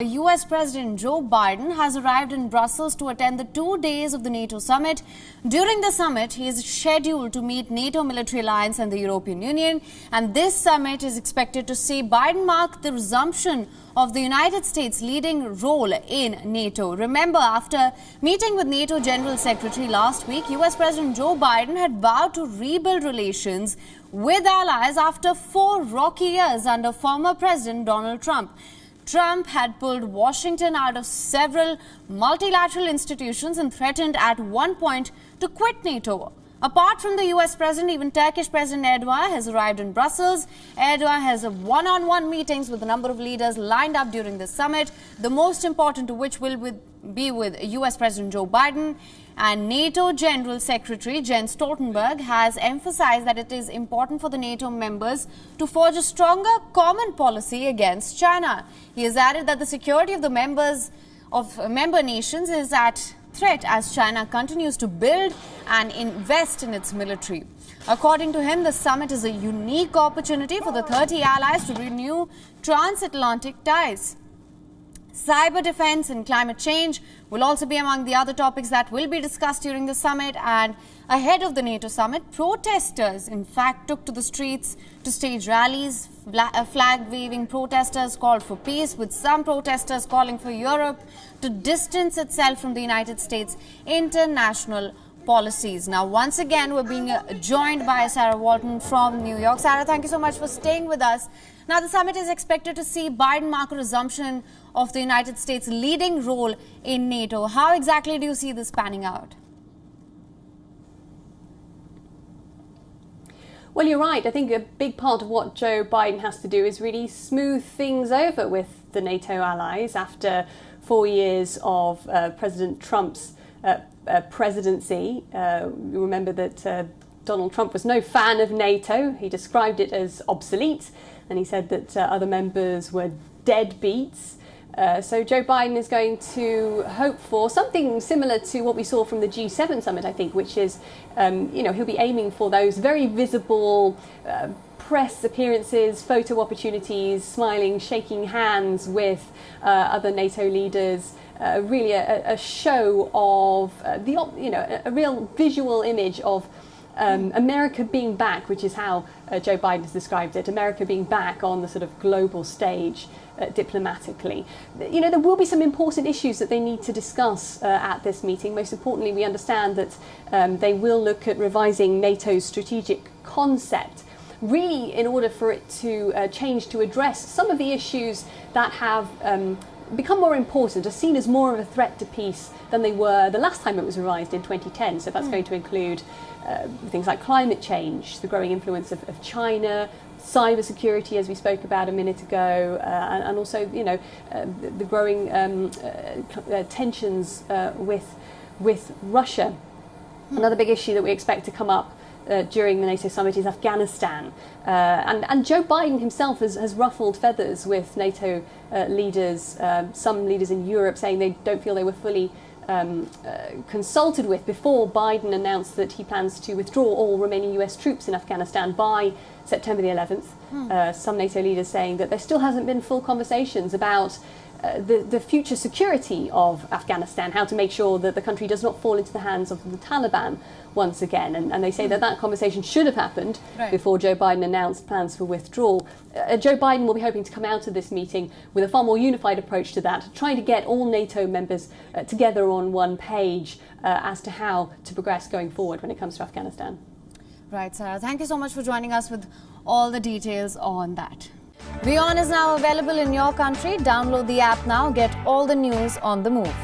US President Joe Biden has arrived in Brussels to attend the 2 days of the NATO summit. During the summit, he is scheduled to meet NATO military alliance and the European Union. And this summit is expected to see Biden mark the resumption of the United States' leading role in NATO. Remember, after meeting with NATO General Secretary last week, US President Joe Biden had vowed to rebuild relations with allies after 4 rocky years under former President Donald Trump. Trump had pulled Washington out of several multilateral institutions and threatened at one point to quit NATO. Apart from the US President, even Turkish President Erdogan has arrived in Brussels. Erdogan has one-on-one meetings with a number of leaders lined up during the summit, the most important of which will be with US President Joe Biden. And NATO General Secretary Jens Stoltenberg has emphasized that it is important for the NATO members to forge a stronger common policy against China. He has added that the security of the member nations is at threat as China continues to build and invest in its military. According to him, the summit is a unique opportunity for the 30 allies to renew transatlantic ties. Cyber defense and climate change will also be among the other topics that will be discussed during the summit. And ahead of the NATO summit, protesters, in fact, took to the streets to stage rallies. Flag-waving protesters called for peace, with some protesters calling for Europe to distance itself from the United States' international policies. Now, once again, we're being joined by Sarah Walton from New York. Sarah, thank you so much for staying with us. Now, the summit is expected to see Biden mark a resumption of the United States' leading role in NATO. How exactly do you see this panning out? Well, you're right. I think a big part of what Joe Biden has to do is really smooth things over with the NATO allies after 4 years of President Trump's presidency. You remember that Donald Trump was no fan of NATO. He described it as obsolete, and he said that other members were deadbeats. So Joe Biden is going to hope for something similar to what we saw from the G7 summit, I think, which is, he'll be aiming for those very visible press appearances, photo opportunities, smiling, shaking hands with other NATO leaders. Really a show of a real visual image of America being back, which is how Joe Biden has described it, America being back on the sort of global stage diplomatically. There will be some important issues that they need to discuss at this meeting. Most importantly, we understand that they will look at revising NATO's strategic concept, really in order for it to change to address some of the issues that have become more important, are seen as more of a threat to peace than they were the last time it was revised in 2010. So that's going to include things like climate change, the growing influence of China, cyber security, as we spoke about a minute ago, and also, the growing tensions with Russia. Another big issue that we expect to come up during the NATO summit is Afghanistan. And Joe Biden himself has ruffled feathers with NATO leaders, some leaders in Europe saying they don't feel they were fully consulted with before Biden announced that he plans to withdraw all remaining US troops in Afghanistan by September the 11th. Some NATO leaders saying that there still hasn't been full conversations about the future security of Afghanistan, how to make sure that the country does not fall into the hands of the Taliban once again. And they say that conversation should have happened before Joe Biden announced plans for withdrawal. Joe Biden will be hoping to come out of this meeting with a far more unified approach to that, trying to get all NATO members together on one page as to how to progress going forward when it comes to Afghanistan. Right, Sarah. Thank you so much for joining us with all the details on that. WION is now available in your country. Download the app now. Get all the news on the move.